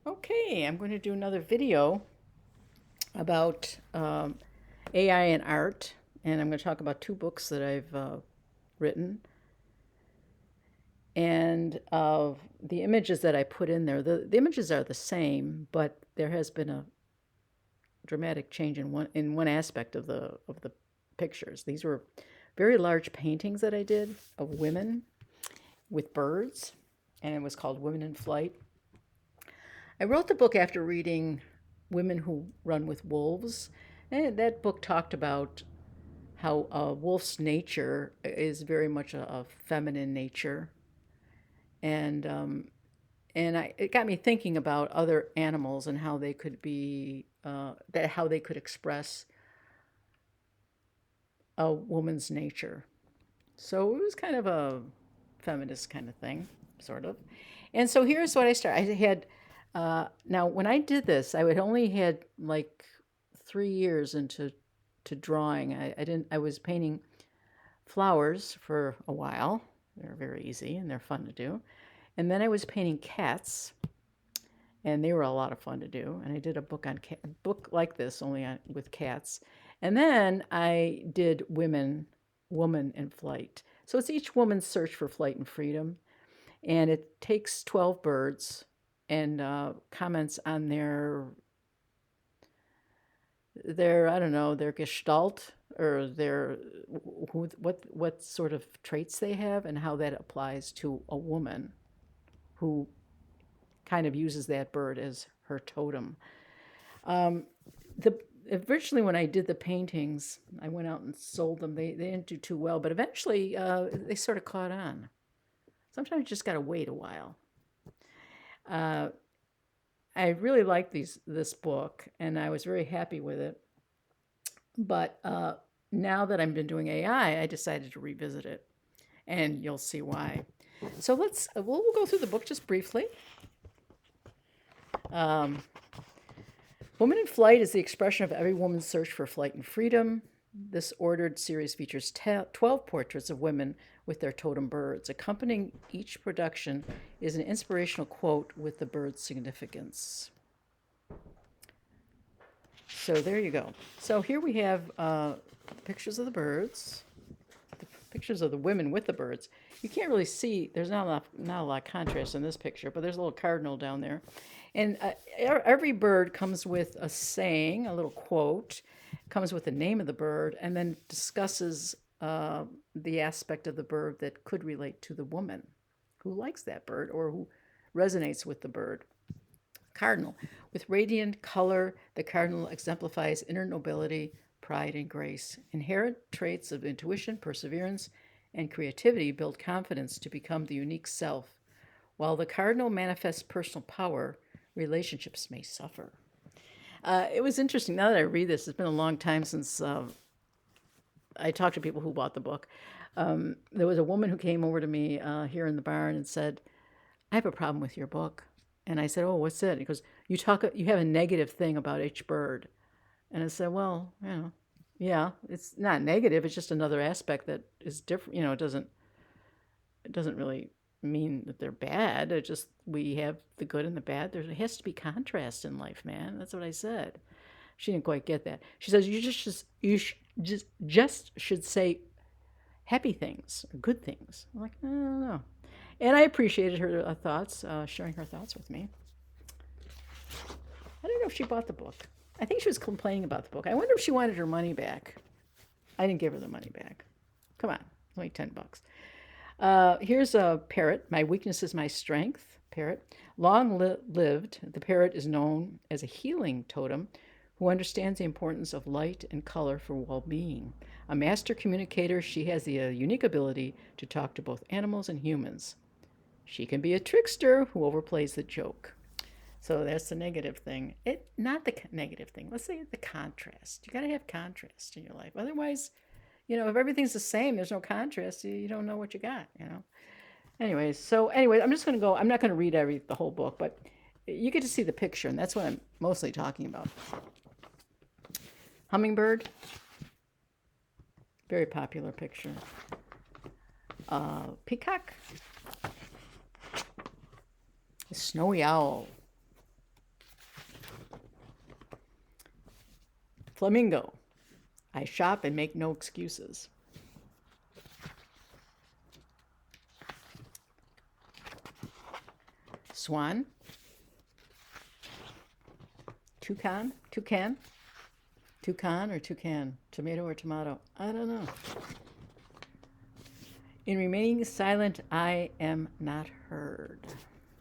Okay, I'm going to do another video about AI and art, and I'm going to talk about two books that I've written and the images that I put in there. The images are the same, but there has been a dramatic change in one aspect of the pictures. These were very large paintings that I did of women with birds, and it was called Women in Flight. I wrote the book after reading Women Who Run with Wolves. And that book talked about how a wolf's nature is very much a feminine nature. And, it got me thinking about other animals and how they could be, how they could express a woman's nature. So it was kind of a feminist kind of thing, sort of. And so here's what I started. I had now when I did this, I had only had like 3 years into to drawing. I didn't. I was painting flowers for a while. They're very easy and they're fun to do. And then I was painting cats, and they were a lot of fun to do. And I did a book on a book like this, only with cats. And then I did woman in flight. So it's each woman's search for flight and freedom, and it takes 12 birds and comments on their I don't know, their gestalt, or their what sort of traits they have and how that applies to a woman who kind of uses that bird as her totem. Um, the Originally, when I did the paintings, I went out and sold them. They didn't do too well, but eventually they sort of caught on. Sometimes you just got to wait a while. Uh, I really liked this book, and I was very happy with it. But now that I've been doing AI, I decided to revisit it, and you'll see why. So we'll go through the book just briefly. Um, Woman in Flight is the expression of every woman's search for flight and freedom. This ordered series features 12 portraits of women with their totem birds. Accompanying each production is an inspirational quote with the bird's significance. So there you go. So here we have pictures of the birds, the pictures of the women with the birds. You can't really see, there's not a lot of contrast in this picture, but there's a little cardinal down there. And every bird comes with a saying, a little quote, comes with the name of the bird, and then discusses the aspect of the bird that could relate to the woman who likes that bird or who resonates with the bird. Cardinal. With radiant color, the cardinal exemplifies inner nobility, pride, and grace. Inherent traits of intuition, perseverance, and creativity build confidence to become the unique self. While the cardinal manifests personal power, relationships may suffer. It was interesting. Now that I read this, it's been a long time since I talked to people who bought the book. There was a woman who came over to me here in the barn and said, "I have a problem with your book." And I said, "Oh, what's it?" He goes, You have a negative thing about each bird." And I said, "Well, yeah, it's not negative. It's just another aspect that is different. It doesn't really mean that they're bad. It just we have the good and the bad. There has to be contrast in life, man." That's what I said. She didn't quite get that. She says, "You just should say happy things, or good things." I'm like, "I don't know." And I appreciated her thoughts, sharing her thoughts with me. I don't know if she bought the book. I think she was complaining about the book. I wonder if she wanted her money back. I didn't give her the money back. Come on, it's only $10. Here's a parrot. My weakness is my strength. Parrot. Long lived, the parrot is known as a healing totem who understands the importance of light and color for well being. A master communicator, she has the unique ability to talk to both animals and humans. She can be a trickster who overplays the joke. So that's the negative thing. Not the negative thing. Let's say the contrast. You got to have contrast in your life. Otherwise, if everything's the same, there's no contrast. You don't know what you got. Anyways, I'm just going to go. I'm not going to read the whole book, but you get to see the picture, and that's what I'm mostly talking about. Hummingbird, very popular picture. Peacock, snowy owl, Flamingo. I shop and make no excuses. Swan. Toucan. Toucan. Toucan or toucan? Tomato or tomato? I don't know. In remaining silent, I am not heard.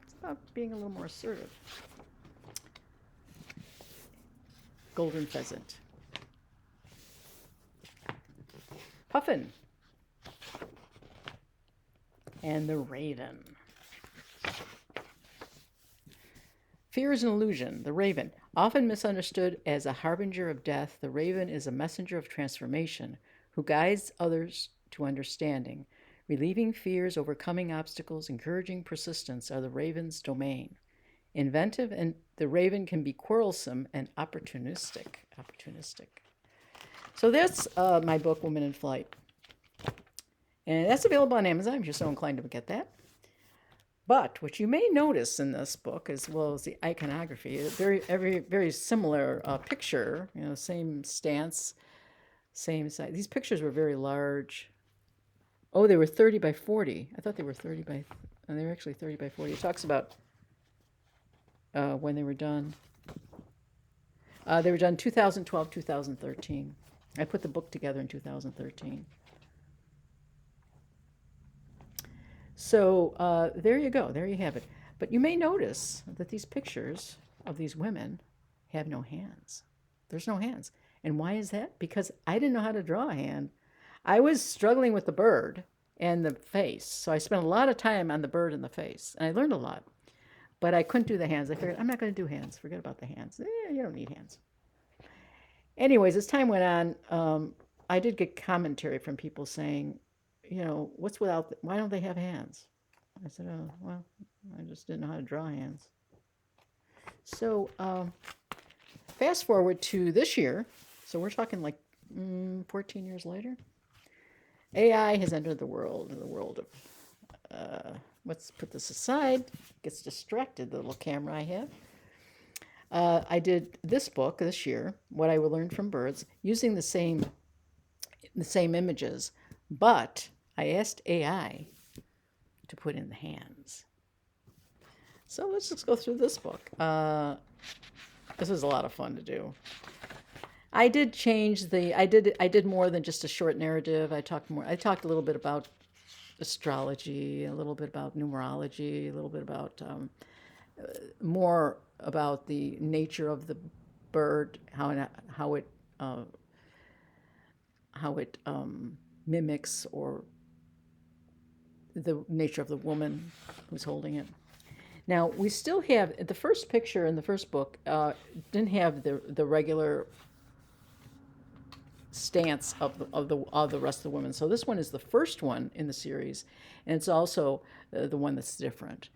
It's about being a little more assertive. Golden pheasant. Puffin. And the raven. Fear is an illusion. The raven. Often misunderstood as a harbinger of death, the raven is a messenger of transformation who guides others to understanding. Relieving fears, overcoming obstacles, encouraging persistence are the raven's domain. Inventive, and the raven can be quarrelsome and opportunistic. So that's my book, Women in Flight. And that's available on Amazon if you're so inclined to get that. But what you may notice in this book, as well as the iconography, a very similar picture, same stance, same size. These pictures were very large. Oh, they were 30 by 40. I thought they were 30 by, and they were actually 30 by 40. It talks about when they were done. They were done 2012, 2013. I put the book together in 2013. So there you go. There you have it. But you may notice that these pictures of these women have no hands. There's no hands. And why is that? Because I didn't know how to draw a hand. I was struggling with the bird and the face. So I spent a lot of time on the bird and the face. And I learned a lot. But I couldn't do the hands. I figured, I'm not going to do hands. Forget about the hands. You don't need hands. Anyways, as time went on, I did get commentary from people saying, what's without, why don't they have hands? I said, oh, well, I just didn't know how to draw hands. So fast forward to this year. So we're talking like 14 years later. AI has entered the world of, let's put this aside, gets distracted, the little camera I have. I did this book this year, What I Will Learn from Birds, using the same images, but I asked AI to put in the hands. So let's just go through this book. This was a lot of fun to do. I did change I did more than just a short narrative. I talked a little bit about astrology, a little bit about numerology, a little bit about more about the nature of the bird, how it mimics or the nature of the woman who's holding it. Now we still have the first picture in the first book didn't have the regular stance of the rest of the women. So this one is the first one in the series, and it's also the one that's different.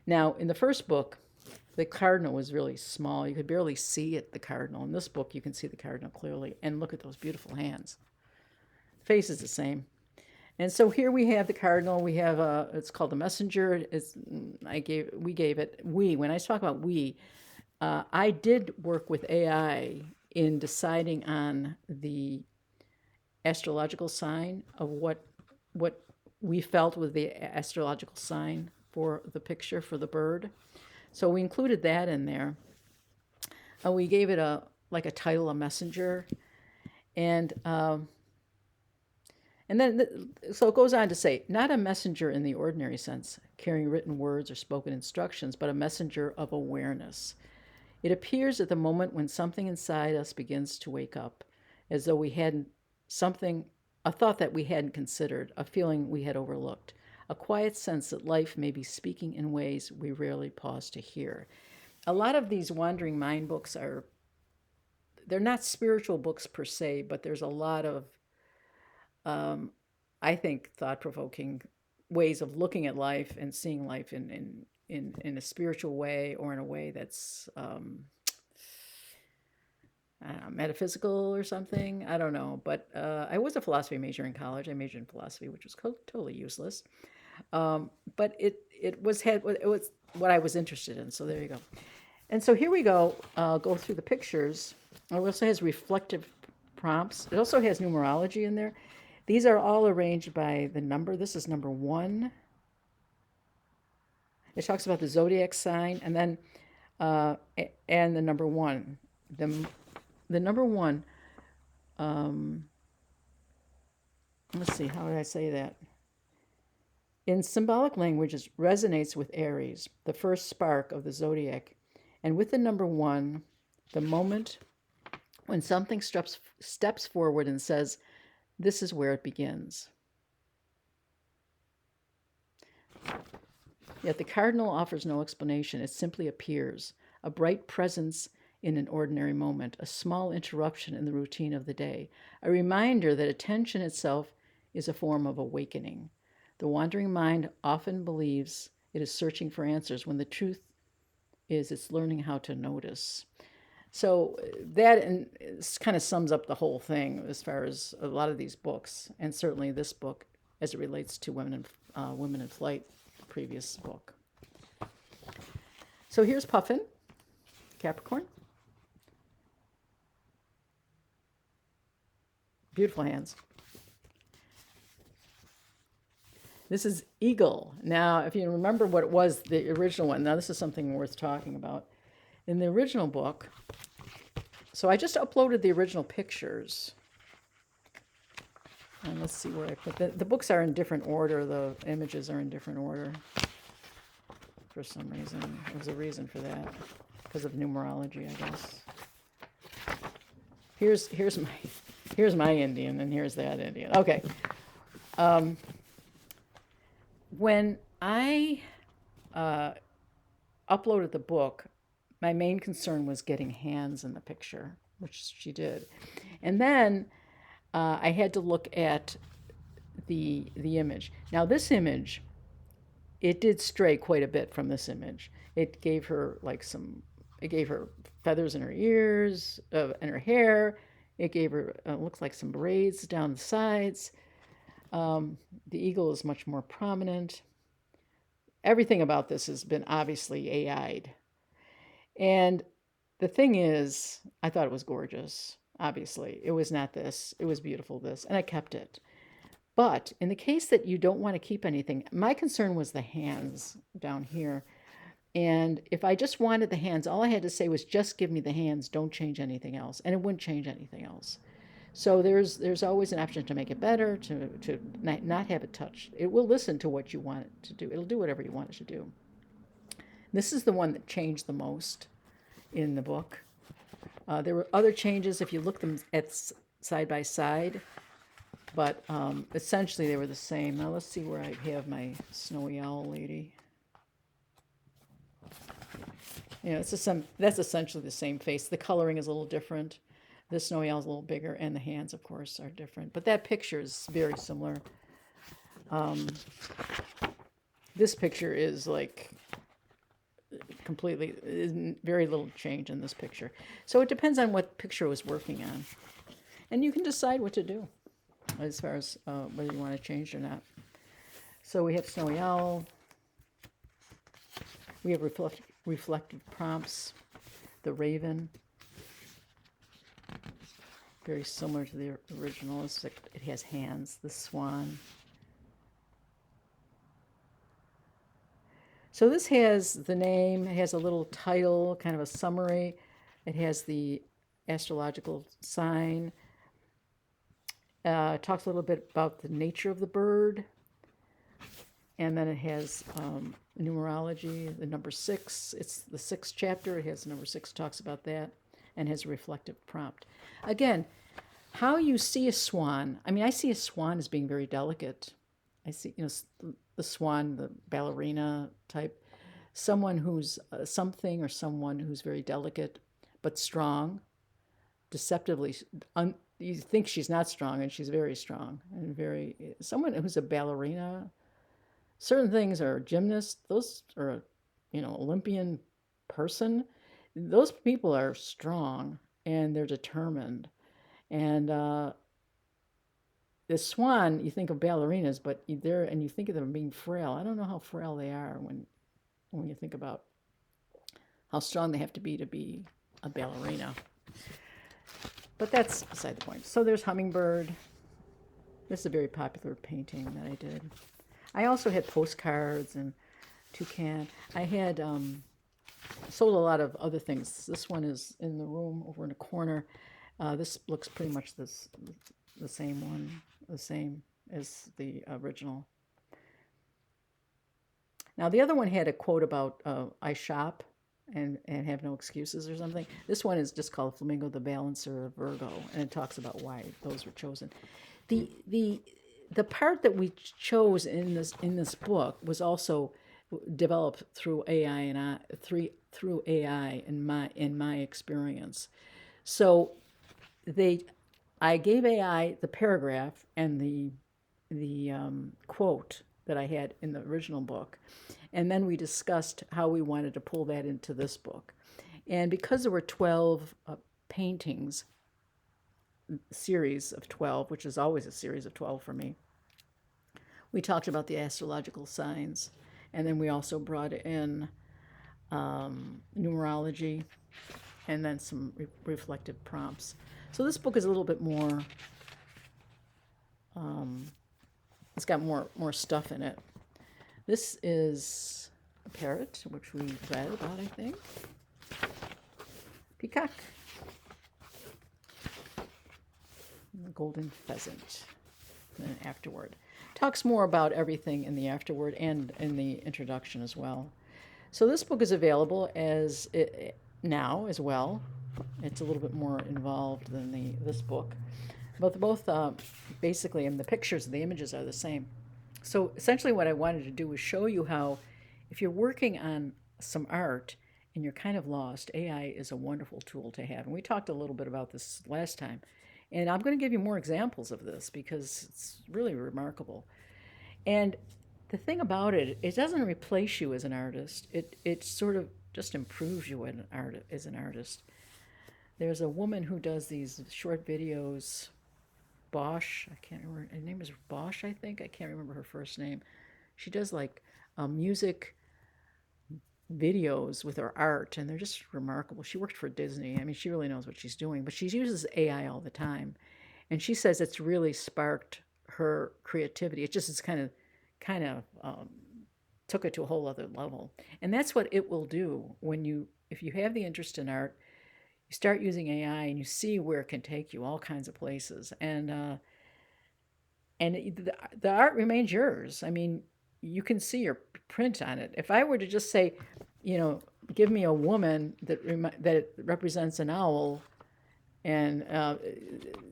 Now in the first book, the cardinal was really small. You could barely see it, the cardinal. In this book, you can see the cardinal clearly, and look at those beautiful hands. The face is the same. And so here we have the cardinal. We have it's called the messenger. When I talk about we, I did work with AI in deciding on the astrological sign of what we felt was the astrological sign for the picture for the bird. So we included that in there. We gave it a title, a messenger, and then so it goes on to say, not a messenger in the ordinary sense, carrying written words or spoken instructions, but a messenger of awareness. It appears at the moment when something inside us begins to wake up, as though we hadn't a thought that we hadn't considered, a feeling we had overlooked, a quiet sense that life may be speaking in ways we rarely pause to hear. A lot of these wandering mind books they're not spiritual books per se, but there's a lot of, I think, thought-provoking ways of looking at life and seeing life in a spiritual way, or in a way that's metaphysical or something. I don't know. But I was a philosophy major in college. I majored in philosophy, which was totally useless. But it was what I was interested in. So there you go. And so here we go. Go through the pictures. It also has reflective prompts. It also has numerology in there. These are all arranged by the number. This is number 1. It talks about the zodiac sign, and then and the number 1. The number 1. Um, let's see, how did I say that? In symbolic language, it resonates with Aries, the first spark of the zodiac, and with the number 1, the moment when something steps forward and says, "This is where it begins." Yet the cardinal offers no explanation. It simply appears, a bright presence in an ordinary moment, a small interruption in the routine of the day, a reminder that attention itself is a form of awakening. The wandering mind often believes it is searching for answers when the truth is it's learning how to notice. So that kind of sums up the whole thing as far as a lot of these books, and certainly this book as it relates to Women in Flight, the previous book. So here's Puffin, Capricorn. Beautiful hands. This is Eagle. Now, if you remember what it was, the original one, now this is something worth talking about. In the original book, so I just uploaded the original pictures. And let's see where I put the books are in different order. The images are in different order. For some reason, there's a reason for that, because of numerology, I guess. Here's my Indian, and here's that Indian. Okay. When I uploaded the book, my main concern was getting hands in the picture, which she did. And then I had to look at the image. Now this image, it did stray quite a bit from this image. It gave her feathers in her ears, and her hair. It gave her, looks like some braids down the sides. The eagle is much more prominent. Everything about this has been obviously AI'd. And the thing is, I thought it was gorgeous. Obviously, it was not this. It was beautiful, this, and I kept it. But in the case that you don't want to keep anything, my concern was the hands down here. And if I just wanted the hands, all I had to say was just give me the hands, don't change anything else. And it wouldn't change anything else. So there's always an option to make it better, to not have it touched. It will listen to what you want it to do. It'll do whatever you want it to do. This is the one that changed the most in the book. There were other changes if you look them at side by side, but essentially they were the same. Now let's see where I have my snowy owl lady. Yeah, that's essentially the same face. The coloring is a little different. The snowy owl is a little bigger, and the hands, of course, are different. But that picture is very similar. This picture is like completely, very little change in this picture. So it depends on what picture I was working on. And you can decide what to do as far as whether you want to change or not. So we have snowy owl. We have reflective prompts. The raven. Very similar to the original. It has hands. The swan. So this has the name, it has a little title, kind of a summary. It has the astrological sign. It talks a little bit about the nature of the bird. And then it has numerology, the number 6. It's the 6th chapter. It has number 6, talks about that, and has a reflective prompt. Again, how you see a swan. I mean, I see a swan as being very delicate. I see, the swan, the ballerina type, someone who's something or someone who's very delicate but strong, deceptively. You think she's not strong, and she's very strong and someone who's a ballerina. Certain things are gymnasts. Those are, Olympian person. Those people are strong and they're determined. And the swan, you think of ballerinas, but you think of them being frail. I don't know how frail they are when you think about how strong they have to be a ballerina. But that's beside the point. So there's Hummingbird. This is a very popular painting that I did. I also had postcards and toucan. I had sold a lot of other things. This one is in the room over in the corner. This looks pretty much the same one, the same as the original. Now the other one had a quote about I shop and have no excuses or something. This one is just called Flamingo the Balancer of Virgo, and it talks about why those were chosen. The part that we chose in this book was also developed through AI and through AI in my experience. So I gave AI the paragraph and the quote that I had in the original book, and then we discussed how we wanted to pull that into this book. And because there were 12 paintings, series of 12, which is always a series of 12 for me, we talked about the astrological signs, and then we also brought in numerology, and then some reflective prompts. So this book is a little bit more, it's got more stuff in it. This is a parrot, which we read about, I think. Peacock. And the golden pheasant. And then afterword. Talks more about everything in the afterword and in the introduction as well. So this book is available now as well. It's a little bit more involved than this book. But both basically, and the pictures and the images are the same. So essentially what I wanted to do was show you how if you're working on some art and you're kind of lost, AI is a wonderful tool to have. And we talked a little bit about this last time. And I'm going to give you more examples of this because it's really remarkable. And the thing about it, it doesn't replace you as an artist. It sort of just improves you as an artist. There's a woman who does these short videos, Bosch. I can't remember. Her name is Bosch, I think. I can't remember her first name. She does like music videos with her art, and they're just remarkable. She worked for Disney. I mean, she really knows what she's doing, but she uses AI all the time. And she says it's really sparked her creativity. It just is kind of took it to a whole other level. And that's what it will do if you have the interest in art, you start using AI and you see where it can take you all kinds of places. And the art remains yours. I mean, you can see your print on it. If I were to just say, give me a woman that represents an owl, and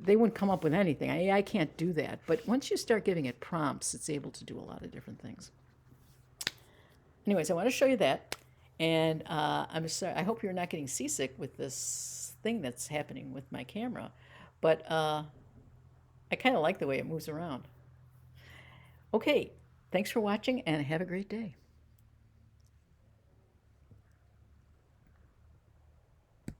they wouldn't come up with anything. I can't do that. But once you start giving it prompts, it's able to do a lot of different things. Anyways, I want to show you that. And I'm sorry, I hope you're not getting seasick with this thing that's happening with my camera. But I kind of like the way it moves around. Okay, thanks for watching and have a great day.